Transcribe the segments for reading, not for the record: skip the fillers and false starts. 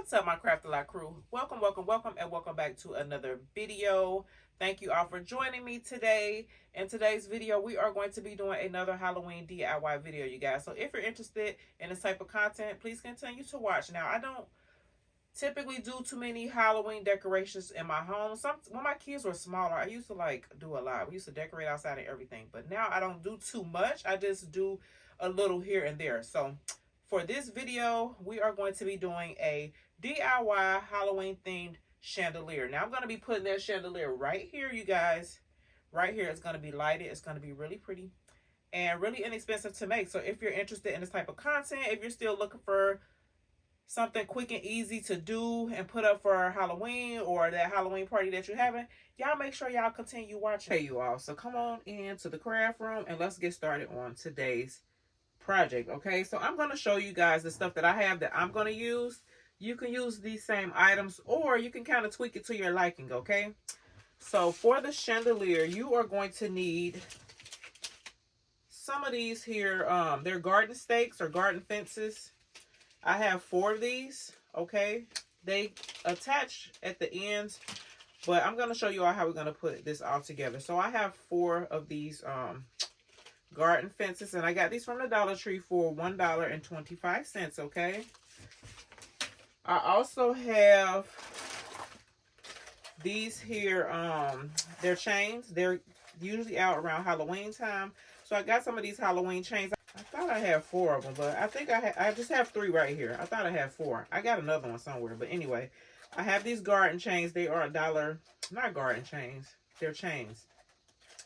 What's up, my Craft a Lot crew? Welcome, and welcome back to another video. Thank you all for joining me today. In today's video, we are going to be doing another Halloween DIY video, you guys. So if you're interested in this type of content, please continue to watch. Now, I don't typically do too many Halloween decorations in my home. When my kids were smaller, I used to do a lot. We used to decorate outside and everything. But now I don't do too much. I just do a little here and there. So for this video, we are going to be doing a DIY Halloween themed chandelier. Now I'm going to be putting that chandelier right here, you guys. Right here. It's going to be lighted. It's going to be really pretty and really inexpensive to make. So if you're interested in this type of content, if you're still looking for something quick and easy to do and put up for Halloween or that Halloween party that you're having, y'all make sure y'all continue watching. Hey, you all. So come on into the craft room and let's get started on today's project. Okay, so I'm going to show you guys the stuff that I have that I'm going to use. You can use these same items or you can kind of tweak it to your liking. Okay, so for the chandelier, you are going to need some of these here. They're garden stakes or garden fences. I have 4 of these. Okay, they attach at the ends, but I'm going to show you all how we're going to put this all together. So I have 4 of these garden fences, and I got these from the Dollar Tree for $1.25. Okay, I also have these here. They're chains. They're usually out around Halloween time, so I got some of these Halloween chains. I thought I had 4 of them, but I think I just have 3 right here. I thought I had 4. I got another one somewhere, but anyway, I have these garden chains. They are $1. Not garden chains. They're chains.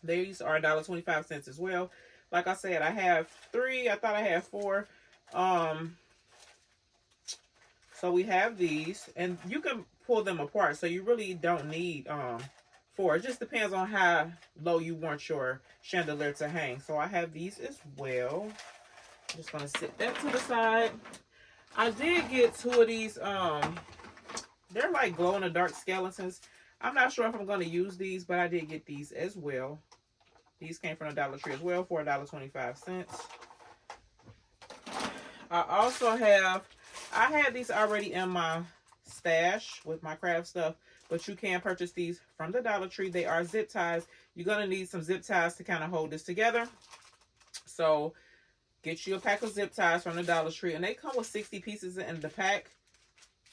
These are $1.25 as well. Like I said, I have 3. I thought I had 4. So we have these, and you can pull them apart, so you really don't need 4. It just depends on how low you want your chandelier to hang. So I have these as well. I'm just going to sit that to the side. I did get 2 of these. They're like glow-in-the-dark skeletons. I'm not sure if I'm going to use these, but I did get these as well. These came from the Dollar Tree as well for $1.25. I also have, I had these already in my stash with my craft stuff, but you can purchase these from the Dollar Tree. They are zip ties. You're going to need some zip ties to kind of hold this together. So get you a pack of zip ties from the Dollar Tree, and they come with 60 pieces in the pack.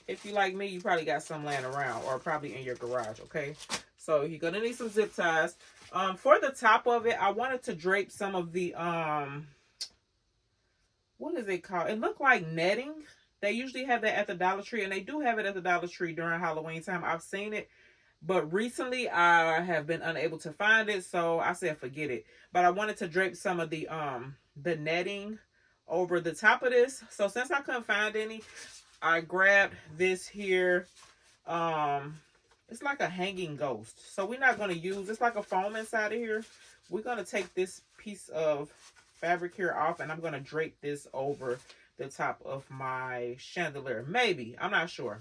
If you like me, you probably got some laying around or probably in your garage, okay? So you're going to need some zip ties. For the top of it, I wanted to drape some of the, what is it called? It looked like netting. They usually have that at the Dollar Tree, and they do have it at the Dollar Tree during Halloween time. I've seen it, but recently I have been unable to find it, so I said forget it. But I wanted to drape some of the netting over the top of this. So since I couldn't find any, I grabbed this here. It's like a hanging ghost. So we're not going to use, it's like a foam inside of here. We're going to take this piece of fabric here off, and I'm going to drape this over the top of my chandelier. Maybe. I'm not sure.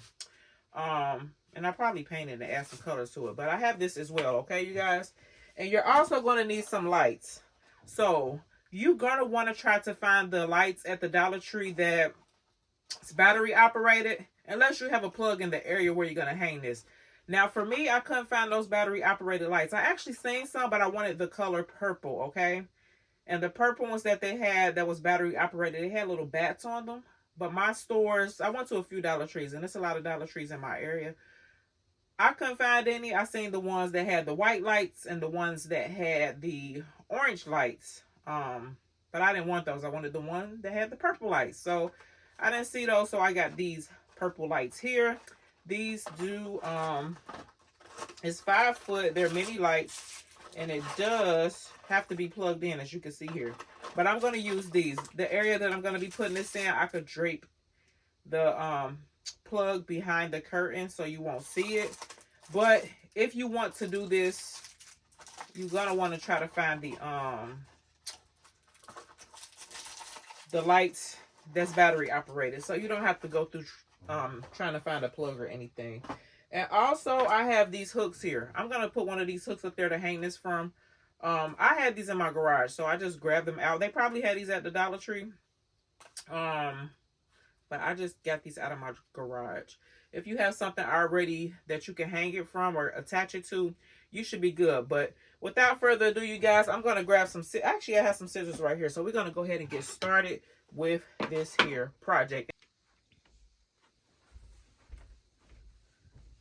And I probably painted and add some colors to it. But I have this as well, okay, you guys? And you're also going to need some lights. So you're going to want to try to find the lights at the Dollar Tree that's battery operated, unless you have a plug in the area where you're going to hang this. Now, for me, I couldn't find those battery-operated lights. I actually seen some, but I wanted the color purple, okay? And the purple ones that they had that was battery-operated, they had little bats on them. But my stores, I went to a few Dollar Trees, and there's a lot of Dollar Trees in my area. I couldn't find any. I seen the ones that had the white lights and the ones that had the orange lights. But I didn't want those. I wanted the one that had the purple lights. So I didn't see those, so I got these purple lights here. These do, it's 5 foot. They're mini lights, and it does have to be plugged in, as you can see here. But I'm going to use these. The area that I'm going to be putting this in, I could drape the plug behind the curtain so you won't see it. But if you want to do this, you're going to want to try to find the lights that's battery operated, so you don't have to go through trying to find a plug or anything. And also I have these hooks here. I'm gonna put one of these hooks up there to hang this from. I had these in my garage, so I just grabbed them out. They probably had these at the Dollar Tree. but I just got these out of my garage. If you have something already that you can hang it from or attach it to, you should be good. But without further ado, you guys, I'm going to grab some, actually I have some scissors right here. So we're going to go ahead and get started with this here project.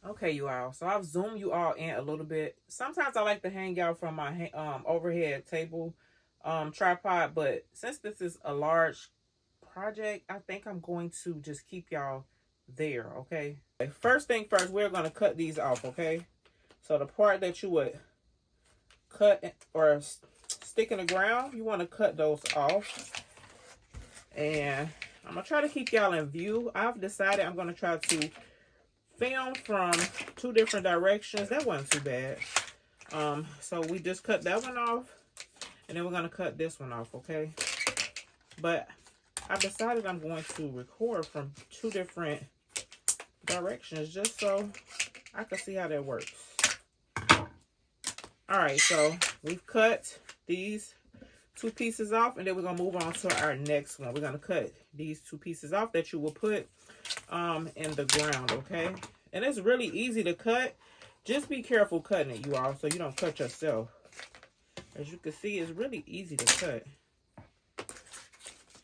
Okay, you all. So I've zoomed you all in a little bit. Sometimes I like to hang out from my overhead table tripod, but since this is a large project, I think I'm going to just keep y'all there, okay? First thing first, we're going to cut these off, okay? So the part that you would cut or stick in the ground, you want to cut those off. And I'm going to try to keep y'all in view. I've decided I'm going to try to film from 2 different directions. That wasn't too bad. So we just cut that one off, and then we're going to cut this one off, okay? But I decided I'm going to record from 2 different directions just so I can see how that works. All right, so we've cut these 2 pieces off, and then we're going to move on to our next one. We're going to cut these 2 pieces off that you will put in the ground, okay? And it's really easy to cut. Just be careful cutting it, you all, so you don't cut yourself. As you can see, it's really easy to cut.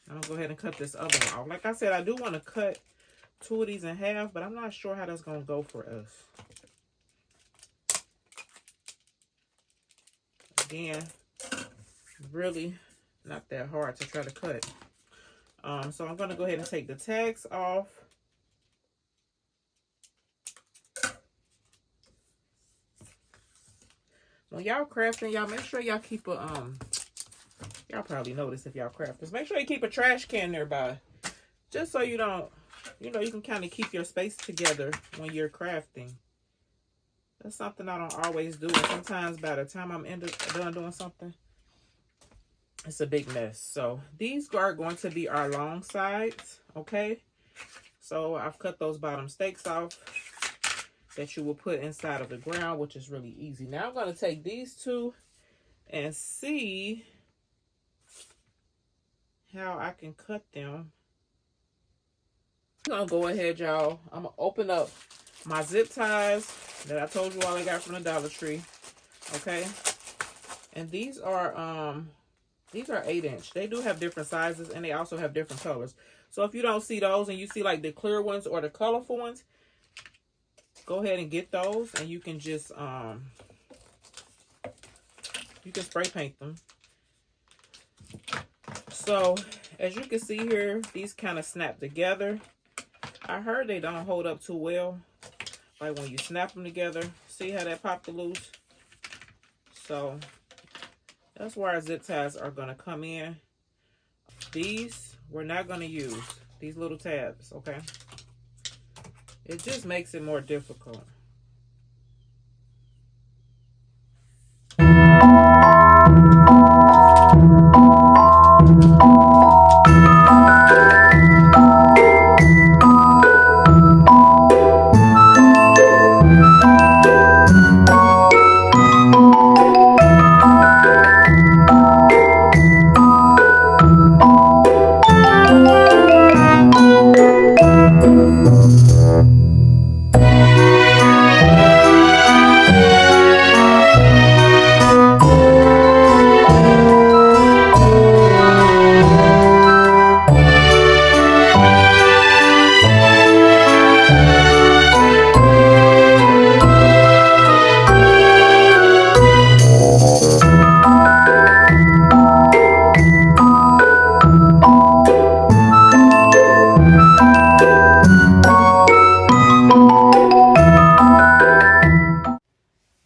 I'm gonna go ahead and cut this other one off. Like I said, I do want to cut 2 of these in half, but I'm not sure how that's gonna go for us. Again, really not that hard to try to cut. So I'm gonna go ahead and take the tags off. When y'all crafting, y'all make sure y'all keep a y'all probably notice if y'all crafters, make sure you keep a trash can nearby, just so you don't, you know, you can kind of keep your space together when you're crafting. That's something I don't always do, and sometimes by the time I'm done doing something, it's a big mess. So these are going to be our long sides, okay? So I've cut those bottom stakes off that you will put inside of the ground, which is really easy. Now I'm going to take these 2 and see how I can cut them. I'm going to go ahead, y'all. I'm going to open up my zip ties that I told you all I got from the Dollar Tree. Okay. And these are 8-inch. They do have different sizes, and they also have different colors. So if you don't see those and you see like the clear ones or the colorful ones, go ahead and get those, and you can just you can spray paint them. So as you can see here, these kind of snap together. I heard they don't hold up too well, like when you snap them together. See how that popped loose? So that's where our zip ties are going to come in. These we're not going to use, these little tabs, okay? It just makes it more difficult.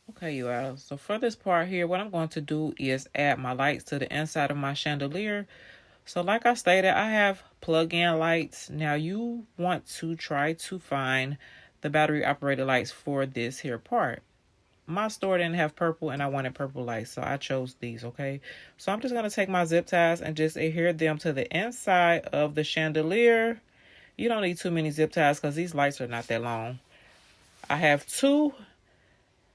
Okay, you all. So for this part here, what I'm going to do is add my lights to the inside of my chandelier. So like I stated, I have plug-in lights. Now you want to try to find the battery operated lights for this here part. My store didn't have purple, and I wanted purple lights, so I chose these, okay? So I'm just going to take my zip ties and just adhere them to the inside of the chandelier. You don't need too many zip ties because these lights are not that long. I have 2.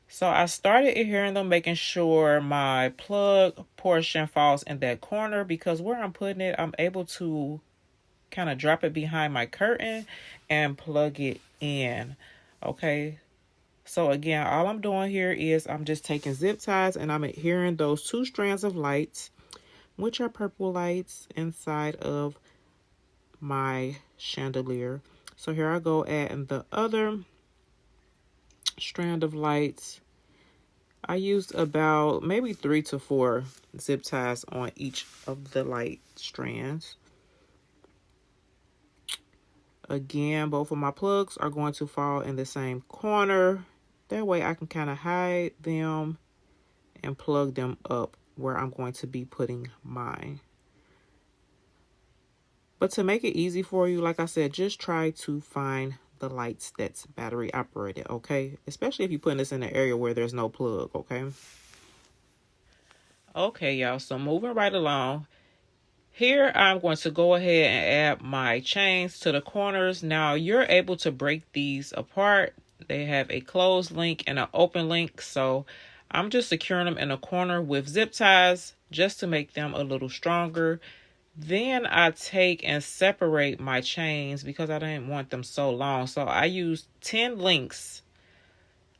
So I started adhering them, making sure my plug portion falls in that corner, because where I'm putting it, I'm able to kind of drop it behind my curtain and plug it in. Okay, so again, all I'm doing here is I'm just taking zip ties and I'm adhering those 2 strands of lights, which are purple lights, inside of my chandelier. So here I go adding the other strand of lights. I used about maybe 3 to 4 zip ties on each of the light strands. Again, both of my plugs are going to fall in the same corner. That way I can kind of hide them and plug them up where I'm going to be putting mine. But to make it easy for you, like I said, just try to find the lights that's battery operated, okay? Especially if you're putting this in an area where there's no plug, okay? Okay, y'all, so moving right along. Here, I'm going to go ahead and add my chains to the corners. Now, you're able to break these apart. They have a closed link and an open link. So, I'm just securing them in a corner with zip ties just to make them a little stronger. Then, I take and separate my chains because I didn't want them so long. So, I used 10 links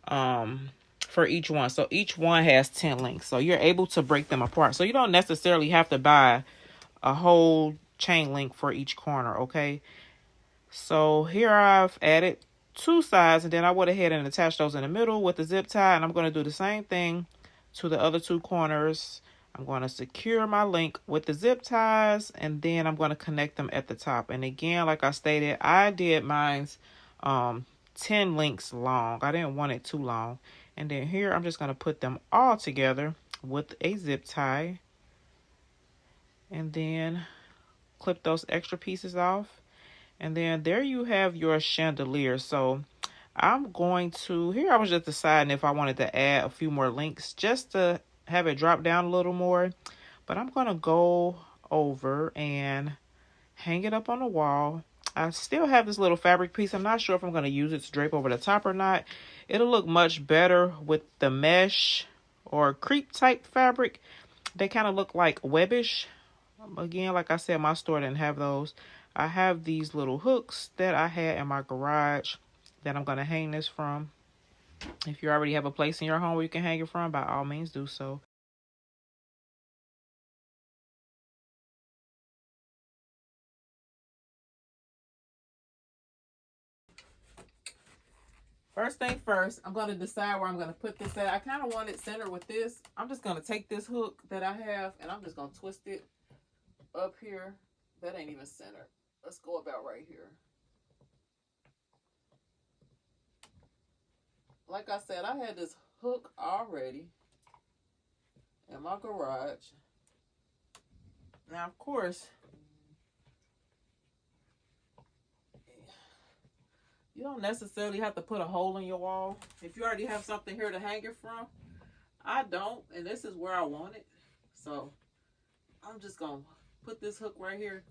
for each one. So, each one has 10 links. So, you're able to break them apart. So, you don't necessarily have to buy a whole chain link for each corner, okay? So here I've added 2 sides, and then I went ahead and attached those in the middle with the zip tie, and I'm going to do the same thing to the other 2 corners. I'm going to secure my link with the zip ties, and then I'm going to connect them at the top. And again, like I stated, I did mine's 10 links long. I didn't want it too long. And then here I'm just going to put them all together with a zip tie. And then clip those extra pieces off. And then there you have your chandelier. So I'm going to, here I was just deciding if I wanted to add a few more links just to have it drop down a little more. But I'm going to go over and hang it up on the wall. I still have this little fabric piece. I'm not sure if I'm going to use it to drape over the top or not. It'll look much better with the mesh or crepe type fabric. They kind of look like webbish. Again, like I said, my store didn't have those. I have these little hooks that I had in my garage that I'm going to hang this from. If you already have a place in your home where you can hang it from, by all means do so. First thing first, I'm going to decide where I'm going to put this at. I kind of want it centered with this. I'm just going to take this hook that I have and I'm just going to twist it up here. That ain't even centered. Let's go about right here. Like I said, I had this hook already in my garage. Now, of course, you don't necessarily have to put a hole in your wall. If you already have something here to hang it from, I don't, and this is where I want it. So, I'm just going to put this hook right here.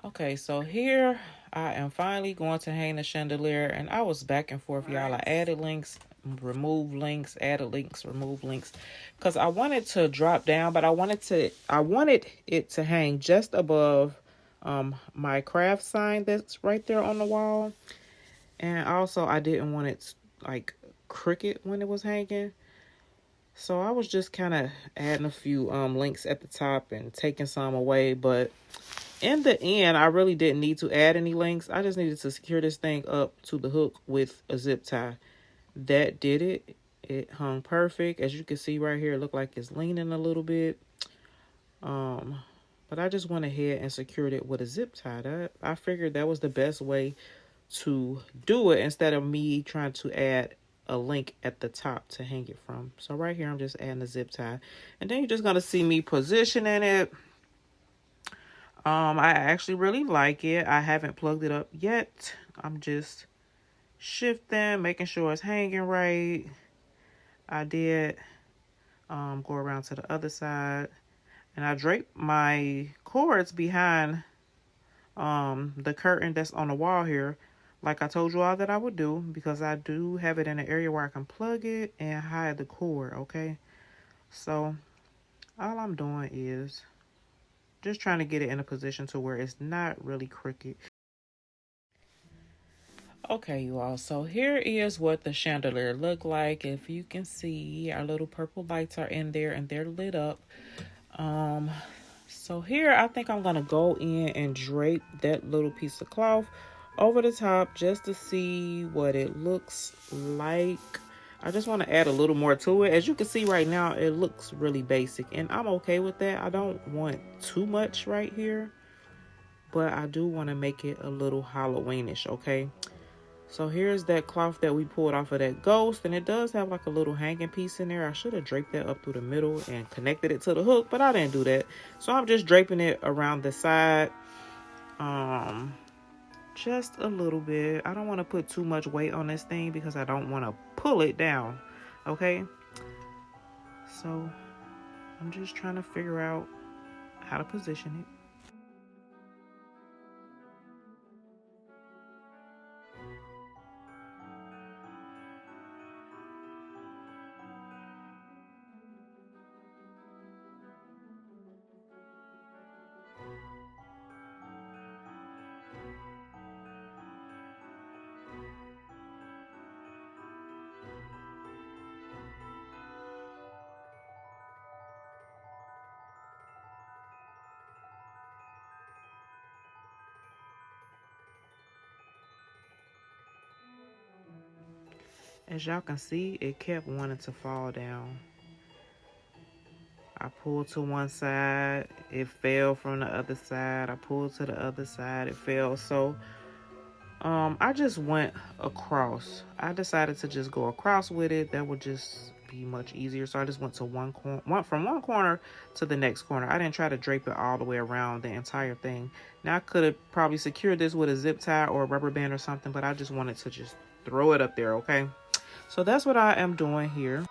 Okay, so here I am finally going to hang the chandelier, and I was back and forth, y'all. I added links, removed links, added links, removed links, because I wanted to drop down, but I wanted it to hang just above my craft sign that's right there on the wall, and also I didn't want it like crooked when it was hanging. So I was just kind of adding a few links at the top and taking some away, but in the end, I really didn't need to add any links. I just needed to secure this thing up to the hook with a zip tie. That did it. It hung perfect. As you can see right here, it looked like it's leaning a little bit. But I just went ahead and secured it with a zip tie. I figured that was the best way to do it instead of me trying to add a link at the top to hang it from. So right here, I'm just adding a zip tie. And then you're just going to see me positioning it. I actually really like it. I haven't plugged it up yet. I'm just shifting, making sure it's hanging right. I did go around to the other side. And I draped my cords behind the curtain that's on the wall here, like I told you all that I would do, because I do have it in an area where I can plug it and hide the cord, okay? So all I'm doing is Just trying to get it in a position to where it's not really crooked. Okay, you all, so here is what the chandelier look like. If you can see, our little purple lights are in there and they're lit up. So here I think I'm gonna go in and drape that little piece of cloth over the top just to see what it looks like. I just want to add a little more to it. As you can see right now, it looks really basic and I'm okay with that. I don't want too much right here, but I do want to make it a little Halloweenish, okay? So here's that cloth that we pulled off of that ghost, and it does have like a little hanging piece in there. I should have draped that up through the middle and connected it to the hook, but I didn't do that. So I'm just draping it around the side, just a little bit. I don't want to put too much weight on this thing because I don't want to pull it down, okay? So I'm just trying to figure out how to position it. As y'all can see, it kept wanting to fall down. I pulled to one side, it fell from the other side. I pulled to the other side, it fell. So I just went across. I decided to just go across with it. That would just be much easier. So I just went to from one corner to the next corner. I didn't try to drape it all the way around the entire thing. Now I could have probably secured this with a zip tie or a rubber band or something, but I just wanted to just throw it up there, okay? So that's what I am doing here.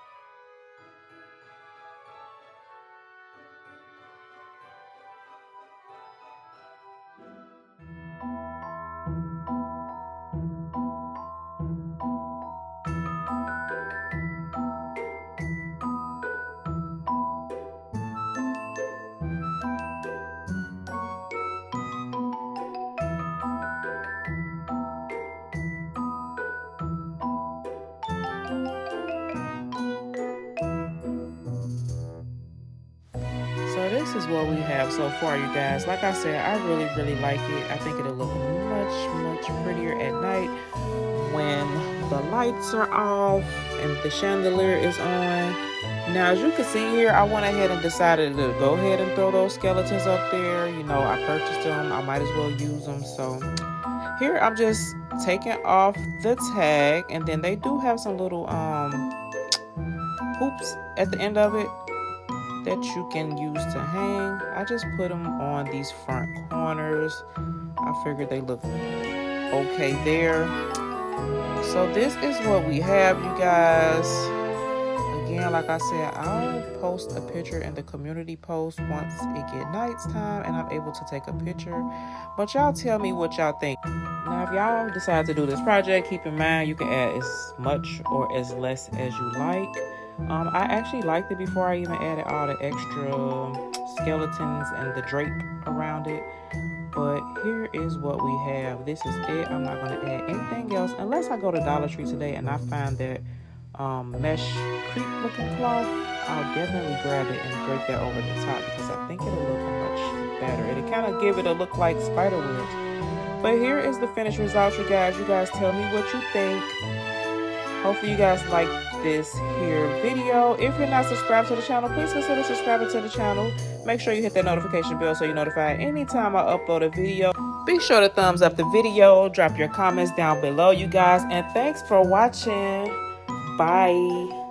So this is what we have so far, you guys. Like I said, I really like it. I think it'll look much prettier at night when the lights are off and the chandelier is on. Now, as you can see here, I went ahead and decided to go ahead and throw those skeletons up there. You know, I purchased them. I might as well use them. So here I'm just taking off the tag, and then they do have some little hoops at the end of it that you can use to hang. I just put them on these front corners. I figured they look okay there. So this is what we have, you guys. Again, like I said, I'll post a picture in the community post once it get nighttime and I'm able to take a picture. But y'all tell me what y'all think. Now, if y'all decide to do this project, keep in mind you can add as much or as less as you like. I actually liked it before I even added all the extra skeletons and the drape around it. But here is what we have. This is it. I'm not going to add anything else unless I go to Dollar Tree today and I find that mesh creep looking cloth. I'll definitely grab it and drape that over the top because I think it'll look much better. It'll kind of give it a look like spider webs. But here is the finished result, you guys. You guys tell me what you think. Hopefully you guys like this here video. If you're not subscribed to the channel, please consider subscribing to the channel. Make sure you hit that notification bell so you're notified anytime I upload a video. Be sure to thumbs up the video, drop your comments down below, you guys, and thanks for watching. Bye.